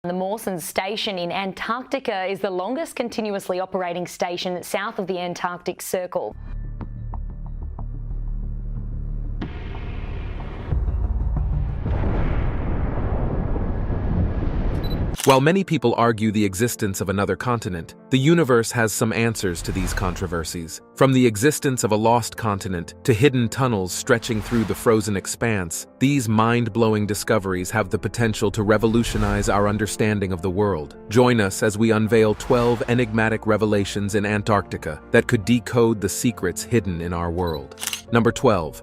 The Mawson's station in Antarctica is the longest continuously operating station south of the Antarctic Circle. While many people argue the existence of another continent, the universe has some answers to these controversies. From the existence of a lost continent to hidden tunnels stretching through the frozen expanse, these mind-blowing discoveries have the potential to revolutionize our understanding of the world. Join us as we unveil 12 enigmatic revelations in Antarctica that could decode the secrets hidden in our world. Number 12.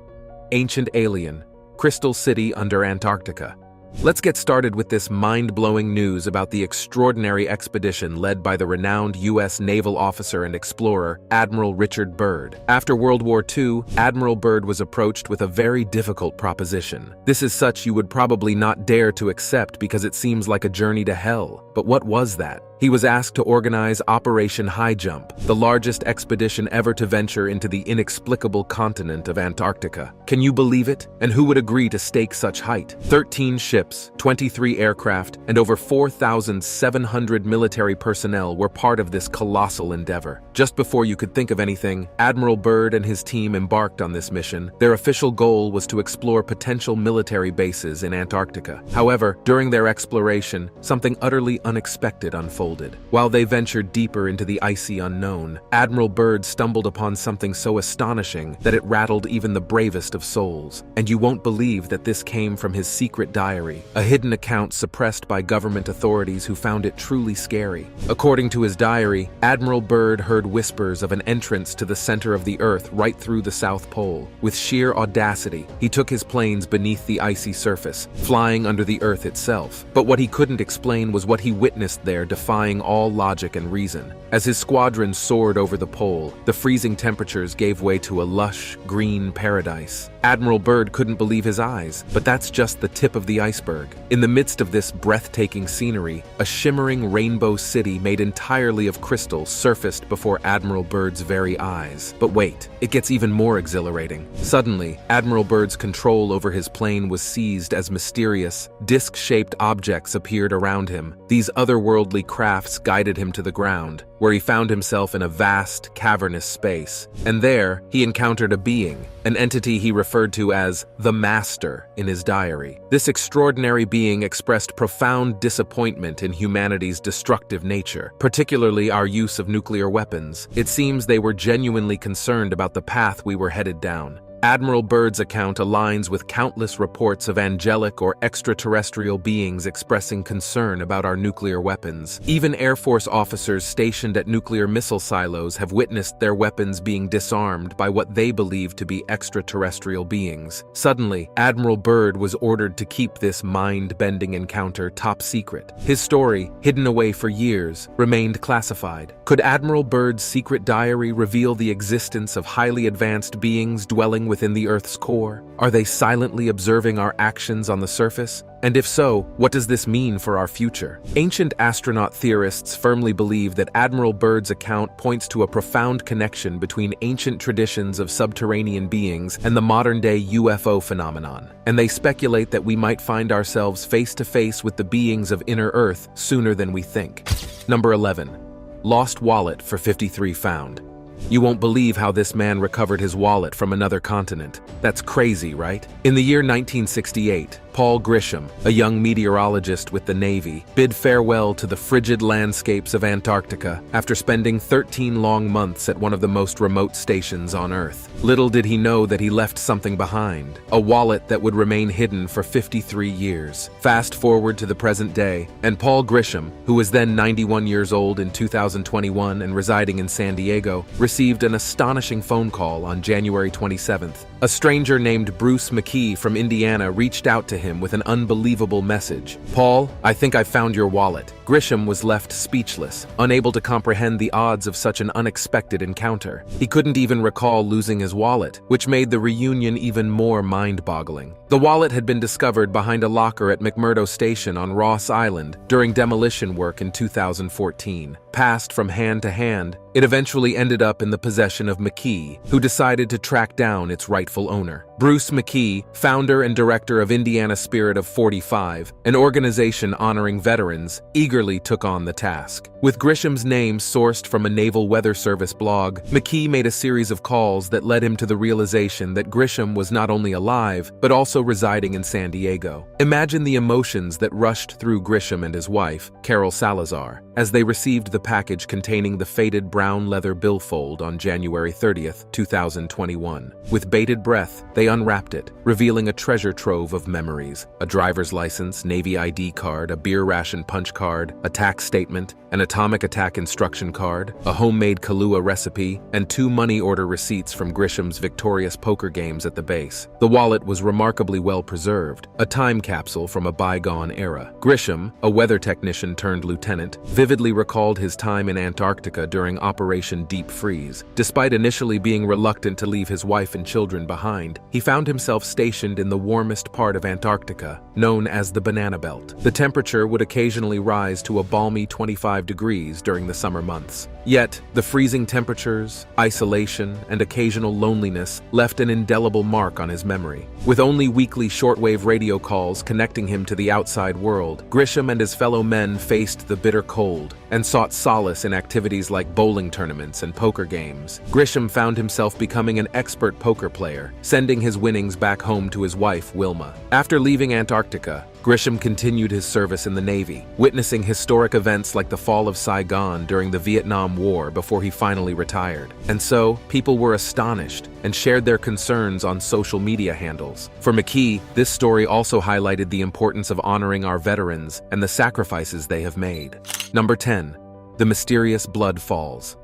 Ancient Alien, Crystal City under Antarctica. Let's get started with this mind-blowing news about the extraordinary expedition led by the renowned U.S. naval officer and explorer, Admiral Richard Byrd. After World War II, Admiral Byrd was approached with a very difficult proposition. This is such you would probably not dare to accept because it seems like a journey to hell. But what was that? He was asked to organize Operation High Jump, the largest expedition ever to venture into the inexplicable continent of Antarctica. Can you believe it? And who would agree to stake such height? 13 ships, 23 aircraft, and over 4,700 military personnel were part of this colossal endeavor. Just before you could think of anything, Admiral Byrd and his team embarked on this mission. Their official goal was to explore potential military bases in Antarctica. However, during their exploration, something utterly unexpected unfolded. While they ventured deeper into the icy unknown, Admiral Byrd stumbled upon something so astonishing that it rattled even the bravest of souls. And you won't believe that this came from his secret diary, a hidden account suppressed by government authorities who found it truly scary. According to his diary, Admiral Byrd heard whispers of an entrance to the center of the Earth right through the South Pole. With sheer audacity, he took his planes beneath the icy surface, flying under the Earth itself. But what he couldn't explain was what he witnessed there, defying all logic and reason. As his squadron soared over the pole, the freezing temperatures gave way to a lush, green paradise. Admiral Byrd couldn't believe his eyes, but that's just the tip of the iceberg. In the midst of this breathtaking scenery, a shimmering rainbow city made entirely of crystal surfaced before Admiral Byrd's very eyes. But wait, it gets even more exhilarating. Suddenly, Admiral Byrd's control over his plane was seized as mysterious, disc-shaped objects appeared around him. These otherworldly crafts guided him to the ground, where he found himself in a vast, cavernous space. And there, he encountered a being, an entity he referred to as the Master in his diary. This extraordinary being expressed profound disappointment in humanity's destructive nature, particularly our use of nuclear weapons. It seems they were genuinely concerned about the path we were headed down. Admiral Byrd's account aligns with countless reports of angelic or extraterrestrial beings expressing concern about our nuclear weapons. Even Air Force officers stationed at nuclear missile silos have witnessed their weapons being disarmed by what they believe to be extraterrestrial beings. Suddenly, Admiral Byrd was ordered to keep this mind-bending encounter top secret. His story, hidden away for years, remained classified. Could Admiral Byrd's secret diary reveal the existence of highly advanced beings dwelling within the Earth's core? Are they silently observing our actions on the surface? And if so, what does this mean for our future? Ancient astronaut theorists firmly believe that Admiral Byrd's account points to a profound connection between ancient traditions of subterranean beings and the modern-day UFO phenomenon. And they speculate that we might find ourselves face-to-face with the beings of inner Earth sooner than we think. Number 11. Lost wallet for 53 found. You won't believe how this man recovered his wallet from another continent. That's crazy, right? In the year 1968, Paul Grisham, a young meteorologist with the Navy, bid farewell to the frigid landscapes of Antarctica after spending 13 long months at one of the most remote stations on Earth. Little did he know that he left something behind, a wallet that would remain hidden for 53 years. Fast forward to the present day, and Paul Grisham, who was then 91 years old in 2021 and residing in San Diego, received an astonishing phone call on January 27th. A stranger named Bruce McKee from Indiana reached out to him with an unbelievable message. "Paul, I think I found your wallet." Grisham was left speechless, unable to comprehend the odds of such an unexpected encounter. He couldn't even recall losing his wallet, which made the reunion even more mind-boggling. The wallet had been discovered behind a locker at McMurdo Station on Ross Island during demolition work in 2014. Passed from hand to hand, it eventually ended up in the possession of McKee, who decided to track down its rightful owner. Bruce McKee, founder and director of Indiana Spirit of 45, an organization honoring veterans, eagerly took on the task. With Grisham's name sourced from a Naval Weather Service blog, McKee made a series of calls that led him to the realization that Grisham was not only alive, but also residing in San Diego. Imagine the emotions that rushed through Grisham and his wife, Carol Salazar, as they received the package containing the faded brown leather billfold on January 30th, 2021. With bated breath, they unwrapped it, revealing a treasure trove of memories: a driver's license, Navy ID card, a beer ration punch card, a tax statement, an atomic attack instruction card, a homemade Kahlua recipe, and 2 money order receipts from Grisham's victorious poker games at the base. The wallet was remarkably well preserved, a time capsule from a bygone era. Grisham, a weather technician turned lieutenant, vividly recalled his time in Antarctica during Operation Deep Freeze. Despite initially being reluctant to leave his wife and children behind, he found himself stationed in the warmest part of Antarctica, known as the Banana Belt. The temperature would occasionally rise to a balmy 25 degrees during the summer months. Yet, the freezing temperatures, isolation, and occasional loneliness left an indelible mark on his memory. With only weekly shortwave radio calls connecting him to the outside world, Grisham and his fellow men faced the bitter cold and sought solace in activities like bowling tournaments and poker games. Grisham found himself becoming an expert poker player, sending his winnings back home to his wife, Wilma. After leaving Antarctica, Grisham continued his service in the Navy, witnessing historic events like the fall of Saigon during the Vietnam War before he finally retired. And so, people were astonished and shared their concerns on social media handles. For McKee, this story also highlighted the importance of honoring our veterans and the sacrifices they have made. Number 10. The mysterious blood falls.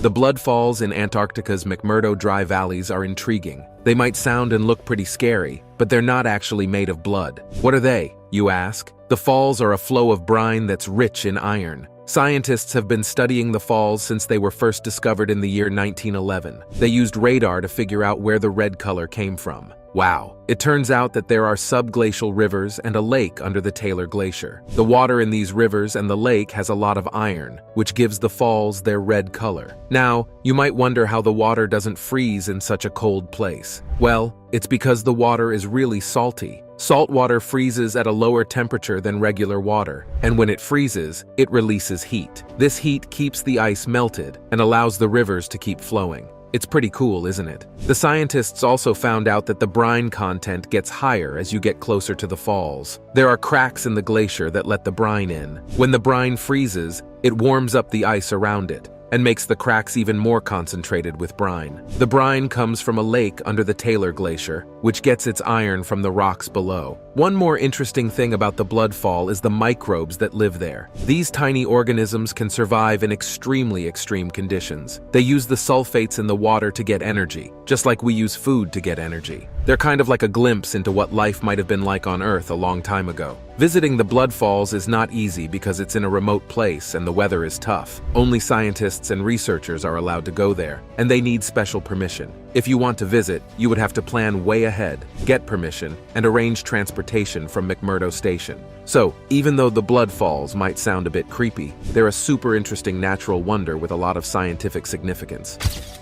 The blood falls in Antarctica's McMurdo Dry Valleys are intriguing. They might sound and look pretty scary, but they're not actually made of blood. What are they, you ask? The falls are a flow of brine that's rich in iron. Scientists have been studying the falls since they were first discovered in the year 1911. They used radar to figure out where the red color came from. Wow. It turns out that there are subglacial rivers and a lake under the Taylor Glacier. The water in these rivers and the lake has a lot of iron, which gives the falls their red color. Now, you might wonder how the water doesn't freeze in such a cold place. Well, it's because the water is really salty. Salt water freezes at a lower temperature than regular water, and when it freezes, it releases heat. This heat keeps the ice melted and allows the rivers to keep flowing. It's pretty cool, isn't it? The scientists also found out that the brine content gets higher as you get closer to the falls. There are cracks in the glacier that let the brine in. When the brine freezes, it warms up the ice around it and makes the cracks even more concentrated with brine. The brine comes from a lake under the Taylor Glacier, which gets its iron from the rocks below. One more interesting thing about the blood fall is the microbes that live there. These tiny organisms can survive in extremely extreme conditions. They use the sulfates in the water to get energy, just like we use food to get energy. They're kind of like a glimpse into what life might have been like on Earth a long time ago. Visiting the blood falls is not easy because it's in a remote place and the weather is tough. Only scientists and researchers are allowed to go there, and they need special permission. If you want to visit, you would have to plan way ahead, get permission, and arrange transportation from McMurdo Station. So, even though the blood falls might sound a bit creepy, they're a super interesting natural wonder with a lot of scientific significance.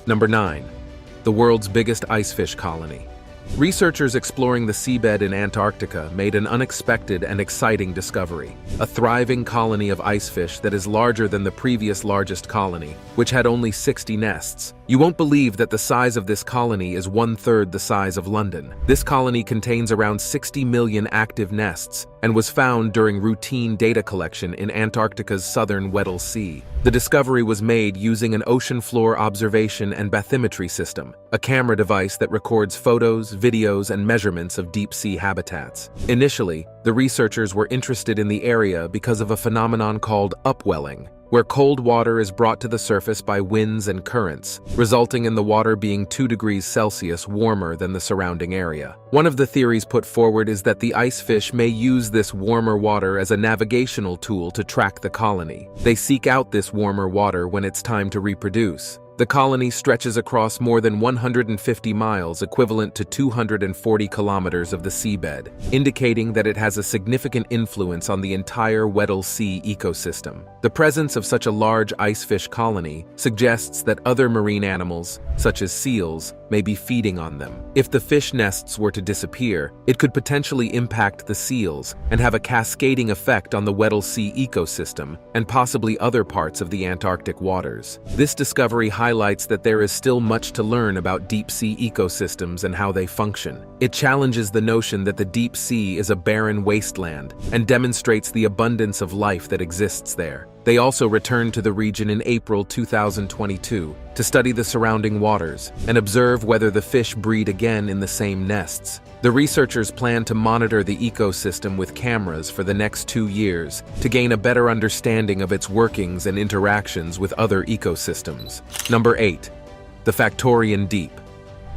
Number 9. The world's biggest icefish colony. Researchers exploring the seabed in Antarctica made an unexpected and exciting discovery: a thriving colony of icefish that is larger than the previous largest colony, which had only 60 nests. You won't believe that the size of this colony is 1/3 the size of London. This colony contains around 60 million active nests and was found during routine data collection in Antarctica's southern Weddell Sea. The discovery was made using an ocean floor observation and bathymetry system, a camera device that records photos, videos, and measurements of deep-sea habitats. Initially, the researchers were interested in the area because of a phenomenon called upwelling, where cold water is brought to the surface by winds and currents, resulting in the water being 2 degrees Celsius warmer than the surrounding area. One of the theories put forward is that the icefish may use this warmer water as a navigational tool to track the colony. They seek out this warmer water when it's time to reproduce. The colony stretches across more than 150 miles, equivalent to 240 kilometers of the seabed, indicating that it has a significant influence on the entire Weddell Sea ecosystem. The presence of such a large icefish colony suggests that other marine animals, such as seals, may be feeding on them. If the fish nests were to disappear, it could potentially impact the seals and have a cascading effect on the Weddell Sea ecosystem and possibly other parts of the Antarctic waters. This discovery highlights that there is still much to learn about deep-sea ecosystems and how they function. It challenges the notion that the deep sea is a barren wasteland and demonstrates the abundance of life that exists there. They also returned to the region in April 2022 to study the surrounding waters and observe whether the fish breed again in the same nests. The researchers plan to monitor the ecosystem with cameras for the next 2 years to gain a better understanding of its workings and interactions with other ecosystems. Number 8. The Factorian Deep.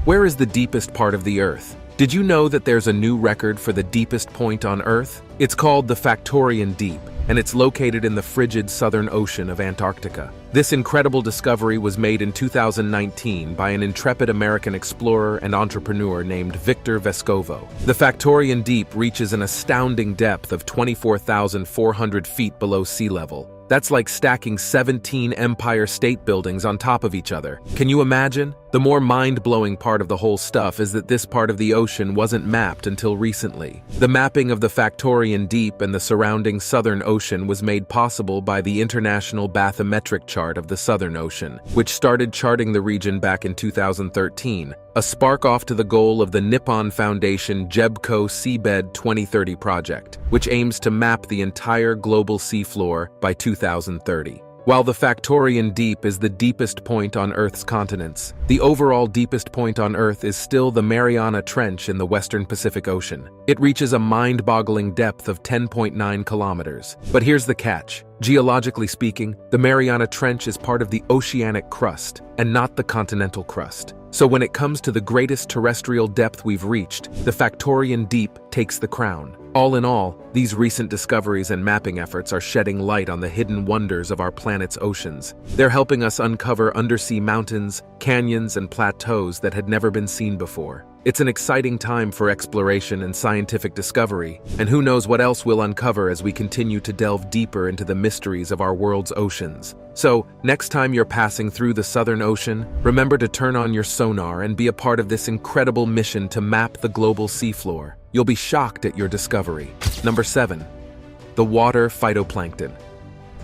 Where is the deepest part of the Earth? Did you know that there's a new record for the deepest point on Earth? It's called the Factorian Deep, and it's located in the frigid southern ocean of Antarctica. This incredible discovery was made in 2019 by an intrepid American explorer and entrepreneur named Victor Vescovo. The Factorian Deep reaches an astounding depth of 24,400 feet below sea level. That's like stacking 17 Empire State Buildings on top of each other. Can you imagine? The more mind-blowing part of the whole stuff is that this part of the ocean wasn't mapped until recently. The mapping of the Factorian Deep and the surrounding Southern Ocean was made possible by the International Bathymetric Chart of the Southern Ocean, which started charting the region back in 2013, a spark off to the goal of the Nippon Foundation JEBCO Seabed 2030 project, which aims to map the entire global seafloor by 2030. While the Factorian Deep is the deepest point on Earth's continents, the overall deepest point on Earth is still the Mariana Trench in the western Pacific Ocean. It reaches a mind-boggling depth of 10.9 kilometers. But here's the catch. Geologically speaking, the Mariana Trench is part of the oceanic crust and not the continental crust. So when it comes to the greatest terrestrial depth we've reached, the Factorian Deep takes the crown. All in all, these recent discoveries and mapping efforts are shedding light on the hidden wonders of our planet's oceans. They're helping us uncover undersea mountains, canyons, and plateaus that had never been seen before. It's an exciting time for exploration and scientific discovery, and who knows what else we'll uncover as we continue to delve deeper into the mysteries of our world's oceans. So, next time you're passing through the Southern Ocean, remember to turn on your sonar and be a part of this incredible mission to map the global seafloor. You'll be shocked at your discovery. Number 7. The water phytoplankton.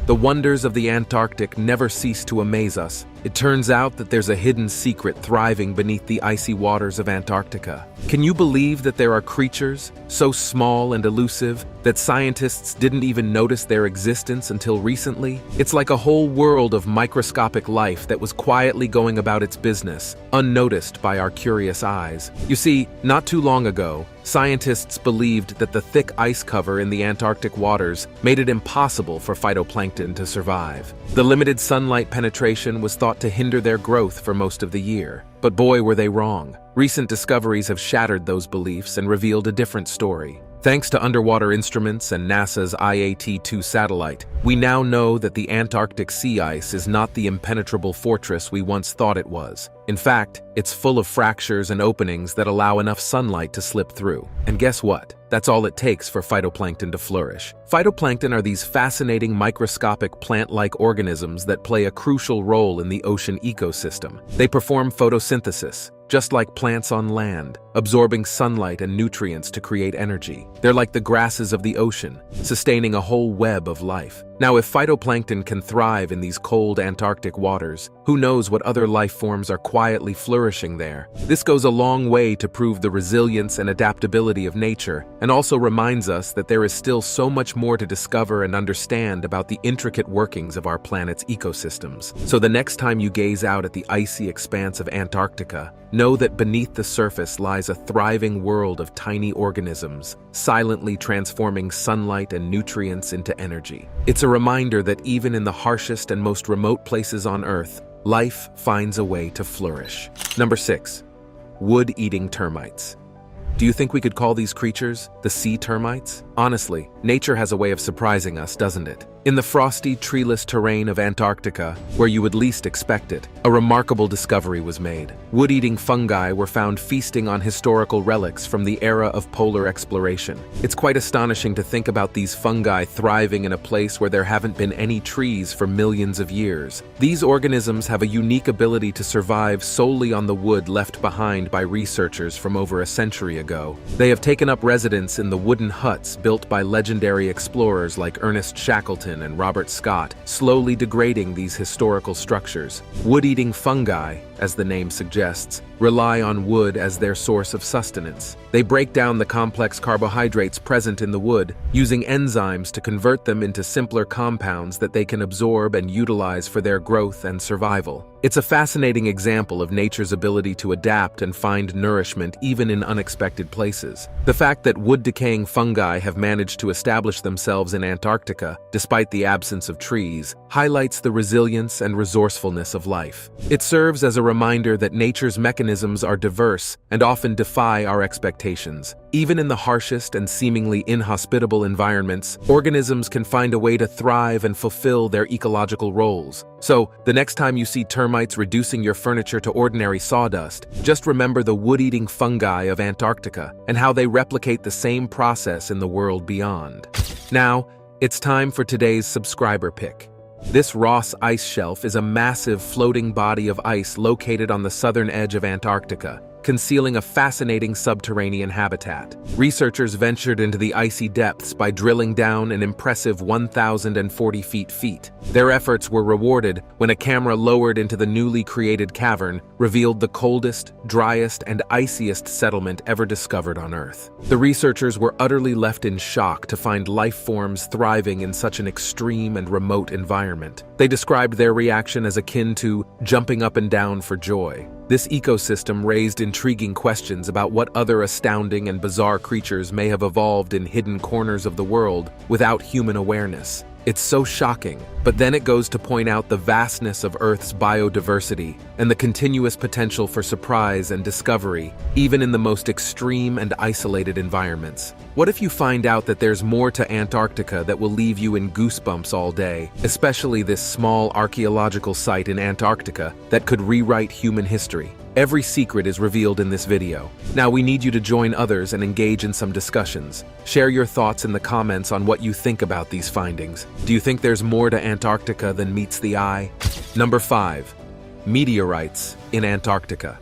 The wonders of the Antarctic never cease to amaze us. It turns out that there's a hidden secret thriving beneath the icy waters of Antarctica. Can you believe that there are creatures so small and elusive that scientists didn't even notice their existence until recently? It's like a whole world of microscopic life that was quietly going about its business, unnoticed by our curious eyes. You see, not too long ago, scientists believed that the thick ice cover in the Antarctic waters made it impossible for phytoplankton to survive. The limited sunlight penetration was thought to hinder their growth for most of the year. But boy, were they wrong. Recent discoveries have shattered those beliefs and revealed a different story. Thanks to underwater instruments and NASA's IAT-2 satellite, we now know that the Antarctic sea ice is not the impenetrable fortress we once thought it was. In fact, it's full of fractures and openings that allow enough sunlight to slip through. And guess what? That's all it takes for phytoplankton to flourish. Phytoplankton are these fascinating microscopic plant-like organisms that play a crucial role in the ocean ecosystem. They perform photosynthesis, just like plants on land, absorbing sunlight and nutrients to create energy. They're like the grasses of the ocean, sustaining a whole web of life. Now, if phytoplankton can thrive in these cold Antarctic waters, who knows what other life forms are quietly flourishing there? This goes a long way to prove the resilience and adaptability of nature, and also reminds us that there is still so much more to discover and understand about the intricate workings of our planet's ecosystems. So the next time you gaze out at the icy expanse of Antarctica, know that beneath the surface lies a thriving world of tiny organisms, silently transforming sunlight and nutrients into energy. It's a reminder that even in the harshest and most remote places on Earth, life finds a way to flourish. Number 6. Wood-eating termites. Do you think we could call these creatures the sea termites? Honestly, nature has a way of surprising us, doesn't it? In the frosty, treeless terrain of Antarctica, where you would least expect it, a remarkable discovery was made. Wood-eating fungi were found feasting on historical relics from the era of polar exploration. It's quite astonishing to think about these fungi thriving in a place where there haven't been any trees for millions of years. These organisms have a unique ability to survive solely on the wood left behind by researchers from over a century ago. They have taken up residence in the wooden huts built by legendary explorers like Ernest Shackleton and Robert Scott, slowly degrading these historical structures. Wood-eating fungi, as the name suggests, rely on wood as their source of sustenance. They break down the complex carbohydrates present in the wood, using enzymes to convert them into simpler compounds that they can absorb and utilize for their growth and survival. It's a fascinating example of nature's ability to adapt and find nourishment even in unexpected places. The fact that wood-decaying fungi have managed to establish themselves in Antarctica, despite the absence of trees, highlights the resilience and resourcefulness of life. It serves as a reminder that nature's mechanisms are diverse and often defy our expectations. Even in the harshest and seemingly inhospitable environments, organisms can find a way to thrive and fulfill their ecological roles. So, the next time you see termites reducing your furniture to ordinary sawdust, just remember the wood-eating fungi of Antarctica and how they replicate the same process in the world beyond. Now, it's time for today's subscriber pick. This Ross ice shelf is a massive floating body of ice located on the southern edge of Antarctica, concealing a fascinating subterranean habitat. Researchers ventured into the icy depths by drilling down an impressive 1,040 feet. Their efforts were rewarded when a camera lowered into the newly created cavern revealed the coldest, driest, and iciest settlement ever discovered on Earth. The researchers were utterly left in shock to find life forms thriving in such an extreme and remote environment. They described their reaction as akin to jumping up and down for joy. This ecosystem raised intriguing questions about what other astounding and bizarre creatures may have evolved in hidden corners of the world without human awareness. It's so shocking, but then it goes to point out the vastness of Earth's biodiversity and the continuous potential for surprise and discovery, even in the most extreme and isolated environments. What if you find out that there's more to Antarctica that will leave you in goosebumps all day, especially this small archaeological site in Antarctica that could rewrite human history? Every secret is revealed in this video. Now we need you to join others and engage in some discussions. Share your thoughts in the comments on what you think about these findings. Do you think there's more to Antarctica than meets the eye? Number 5. Meteorites in Antarctica.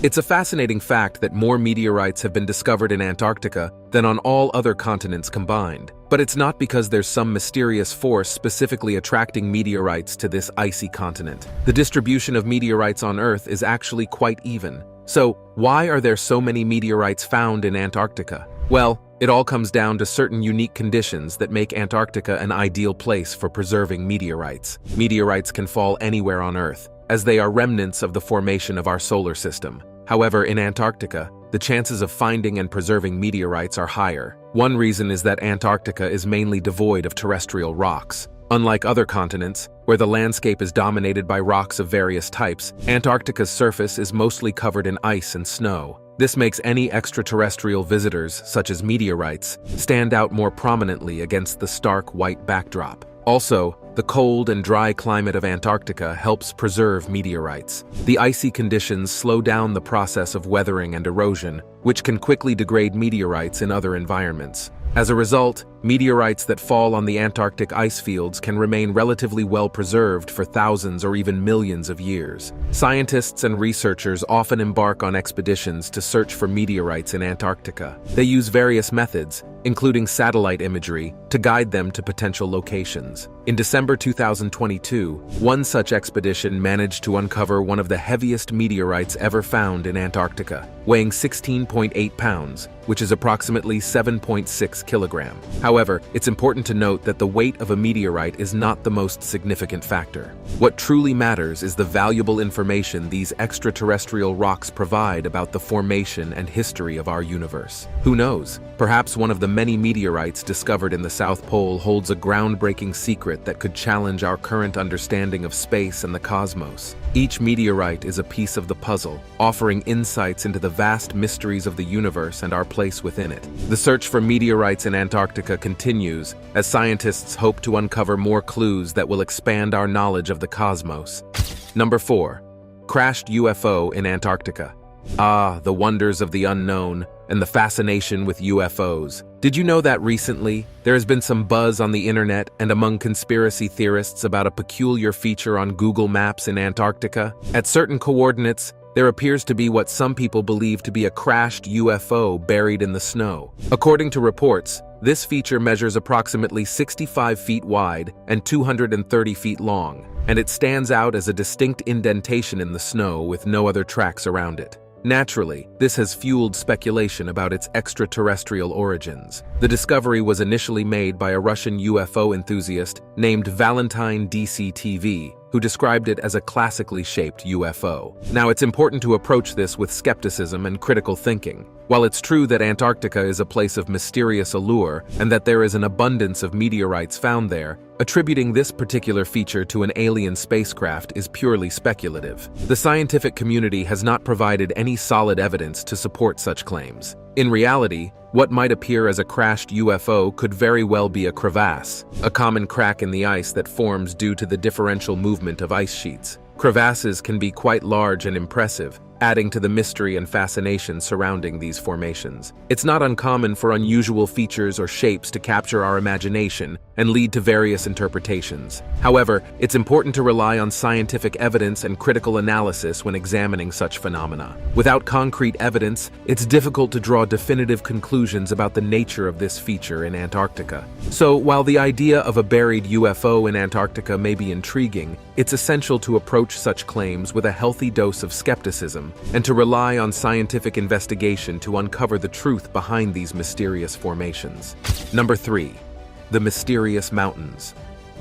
It's a fascinating fact that more meteorites have been discovered in Antarctica than on all other continents combined. But it's not because there's some mysterious force specifically attracting meteorites to this icy continent. The distribution of meteorites on Earth is actually quite even. So, why are there so many meteorites found in Antarctica? Well, it all comes down to certain unique conditions that make Antarctica an ideal place for preserving meteorites. Meteorites can fall anywhere on Earth, as they are remnants of the formation of our solar system. However, in Antarctica, the chances of finding and preserving meteorites are higher. One reason is that Antarctica is mainly devoid of terrestrial rocks. Unlike other continents, where the landscape is dominated by rocks of various types, Antarctica's surface is mostly covered in ice and snow. This makes any extraterrestrial visitors, such as meteorites, stand out more prominently against the stark white backdrop. Also, the cold and dry climate of Antarctica helps preserve meteorites. The icy conditions slow down the process of weathering and erosion, which can quickly degrade meteorites in other environments. As a result, meteorites that fall on the Antarctic ice fields can remain relatively well preserved for thousands or even millions of years. Scientists and researchers often embark on expeditions to search for meteorites in Antarctica. They use various methods, including satellite imagery, to guide them to potential locations. In December 2022, one such expedition managed to uncover one of the heaviest meteorites ever found in Antarctica, weighing 16.8 pounds, which is approximately 7.6 kilograms. However, it's important to note that the weight of a meteorite is not the most significant factor. What truly matters is the valuable information these extraterrestrial rocks provide about the formation and history of our universe. Who knows? Perhaps one of the many meteorites discovered in the South Pole holds a groundbreaking secret that could challenge our current understanding of space and the cosmos. Each meteorite is a piece of the puzzle, offering insights into the vast mysteries of the universe and our place within it. The search for meteorites in Antarctica continues as scientists hope to uncover more clues that will expand our knowledge of the cosmos. Number 4. Crashed UFO in Antarctica. Ah, the wonders of the unknown and the fascination with UFOs. Did you know that recently there has been some buzz on the internet and among conspiracy theorists about a peculiar feature on Google Maps in Antarctica? At certain coordinates, there appears to be what some people believe to be a crashed UFO buried in the snow. According to reports, this feature measures approximately 65 feet wide and 230 feet long, and it stands out as a distinct indentation in the snow with no other tracks around it. Naturally, this has fueled speculation about its extraterrestrial origins. The discovery was initially made by a Russian UFO enthusiast named Valentine DCTV, who described it as a classically shaped UFO. Now, it's important to approach this with skepticism and critical thinking. While it's true that Antarctica is a place of mysterious allure and that there is an abundance of meteorites found there, attributing this particular feature to an alien spacecraft is purely speculative. The scientific community has not provided any solid evidence to support such claims. In reality, what might appear as a crashed UFO could very well be a crevasse, a common crack in the ice that forms due to the differential movement of ice sheets. Crevasses can be quite large and impressive, adding to the mystery and fascination surrounding these formations. It's not uncommon for unusual features or shapes to capture our imagination and lead to various interpretations. However, it's important to rely on scientific evidence and critical analysis when examining such phenomena. Without concrete evidence, it's difficult to draw definitive conclusions about the nature of this feature in Antarctica. So, while the idea of a buried UFO in Antarctica may be intriguing, it's essential to approach such claims with a healthy dose of skepticism and to rely on scientific investigation to uncover the truth behind these mysterious formations. Number 3. The mysterious mountains.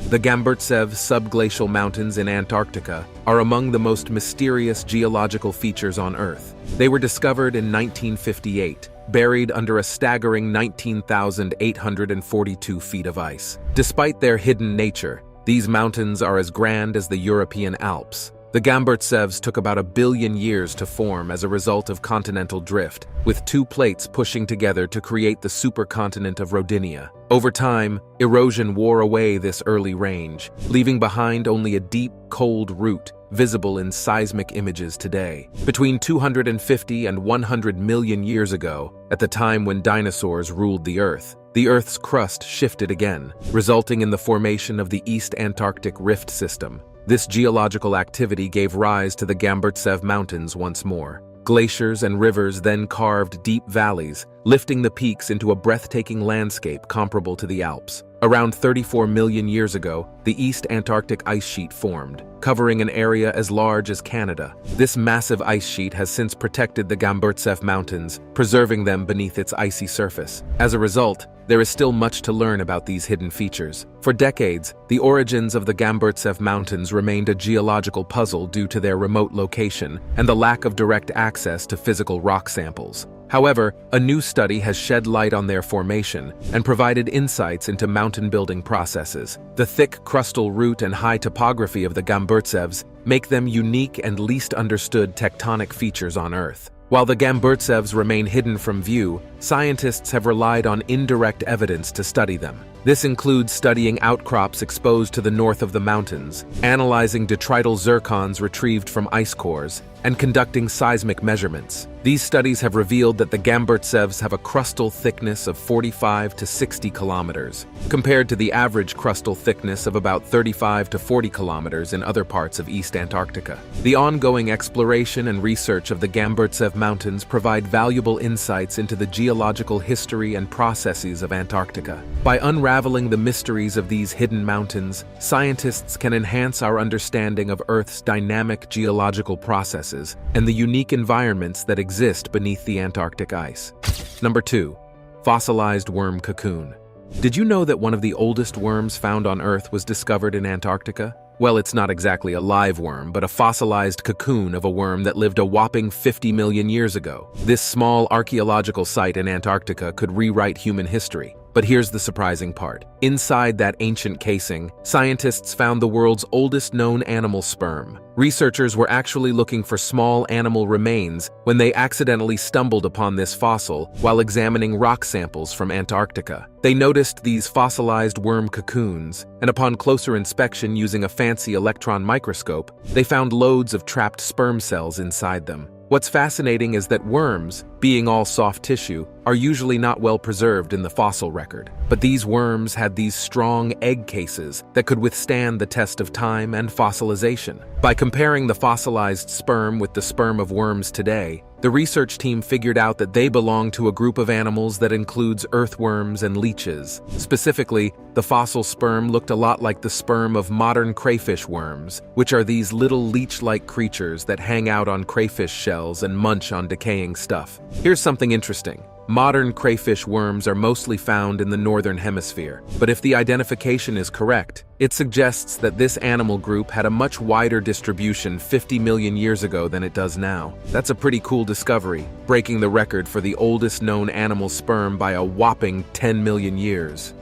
The Gamburtsev subglacial mountains in Antarctica are among the most mysterious geological features on Earth. They were discovered in 1958, buried under a staggering 19,842 feet of ice. Despite their hidden nature, these mountains are as grand as the European Alps. The Gamburtsevs took about 1 billion years to form as a result of continental drift, with two plates pushing together to create the supercontinent of Rodinia. Over time, erosion wore away this early range, leaving behind only a deep, cold root visible in seismic images today. Between 250 and 100 million years ago, at the time when dinosaurs ruled the Earth's crust shifted again, resulting in the formation of the East Antarctic Rift System. This geological activity gave rise to the Gamburtsev Mountains once more. Glaciers and rivers then carved deep valleys, lifting the peaks into a breathtaking landscape comparable to the Alps. Around 34 million years ago, the East Antarctic ice sheet formed, covering an area as large as Canada. This massive ice sheet has since protected the Gamburtsev Mountains, preserving them beneath its icy surface. As a result, there is still much to learn about these hidden features. For decades, the origins of the Gamburtsev Mountains remained a geological puzzle due to their remote location and the lack of direct access to physical rock samples. However, a new study has shed light on their formation and provided insights into mountain-building processes. The thick crustal root and high topography of the Gamburtsevs make them unique and least understood tectonic features on Earth. While the Gamburtsevs remain hidden from view, scientists have relied on indirect evidence to study them. This includes studying outcrops exposed to the north of the mountains, analyzing detrital zircons retrieved from ice cores, and conducting seismic measurements. These studies have revealed that the Gamburtsevs have a crustal thickness of 45 to 60 kilometers, compared to the average crustal thickness of about 35 to 40 kilometers in other parts of East Antarctica. The ongoing exploration and research of the Gamburtsev Mountains provide valuable insights into the geological history and processes of Antarctica. By unraveling the mysteries of these hidden mountains, scientists can enhance our understanding of Earth's dynamic geological processes and the unique environments that exist beneath the Antarctic ice. Number 2. Fossilized worm cocoon. Did you know that one of the oldest worms found on Earth was discovered in Antarctica? Well, it's not exactly a live worm, but a fossilized cocoon of a worm that lived a whopping 50 million years ago. This small archaeological site in Antarctica could rewrite human history. But here's the surprising part. Inside that ancient casing, scientists found the world's oldest known animal sperm. Researchers were actually looking for small animal remains when they accidentally stumbled upon this fossil while examining rock samples from Antarctica. They noticed these fossilized worm cocoons, and upon closer inspection using a fancy electron microscope, they found loads of trapped sperm cells inside them. What's fascinating is that worms, being all soft tissue, are usually not well preserved in the fossil record. But these worms had these strong egg cases that could withstand the test of time and fossilization. By comparing the fossilized sperm with the sperm of worms today, the research team figured out that they belong to a group of animals that includes earthworms and leeches. Specifically, the fossil sperm looked a lot like the sperm of modern crayfish worms, which are these little leech-like creatures that hang out on crayfish shells and munch on decaying stuff. Here's something interesting. Modern crayfish worms are mostly found in the northern hemisphere, but if the identification is correct, it suggests that this animal group had a much wider distribution 50 million years ago than it does now. That's a pretty cool discovery, breaking the record for the oldest known animal sperm by a whopping 10 million years.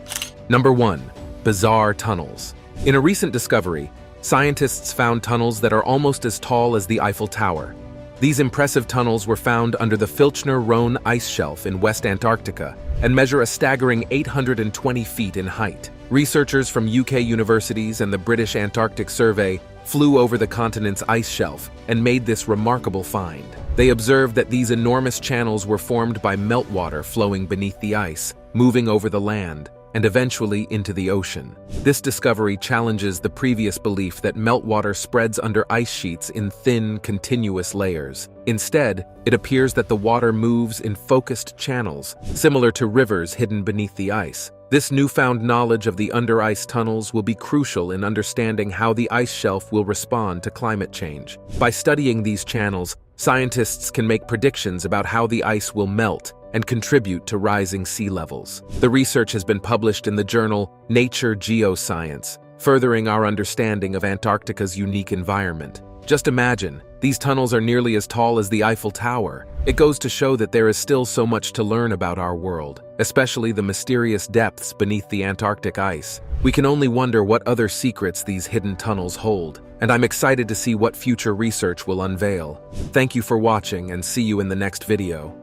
Number 1. Bizarre tunnels. In a recent discovery, scientists found tunnels that are almost as tall as the Eiffel Tower. These impressive tunnels were found under the Filchner-Ronne ice shelf in West Antarctica and measure a staggering 820 feet in height. Researchers from UK universities and the British Antarctic Survey flew over the continent's ice shelf and made this remarkable find. They observed that these enormous channels were formed by meltwater flowing beneath the ice, moving over the land, and eventually into the ocean. This discovery challenges the previous belief that meltwater spreads under ice sheets in thin, continuous layers. Instead, it appears that the water moves in focused channels, similar to rivers hidden beneath the ice. This newfound knowledge of the under-ice tunnels will be crucial in understanding how the ice shelf will respond to climate change. By studying these channels, scientists can make predictions about how the ice will melt and contribute to rising sea levels. The research has been published in the journal Nature Geoscience, furthering our understanding of Antarctica's unique environment. Just imagine, these tunnels are nearly as tall as the Eiffel Tower. It goes to show that there is still so much to learn about our world, especially the mysterious depths beneath the Antarctic ice. We can only wonder what other secrets these hidden tunnels hold, and I'm excited to see what future research will unveil. Thank you for watching, and see you in the next video.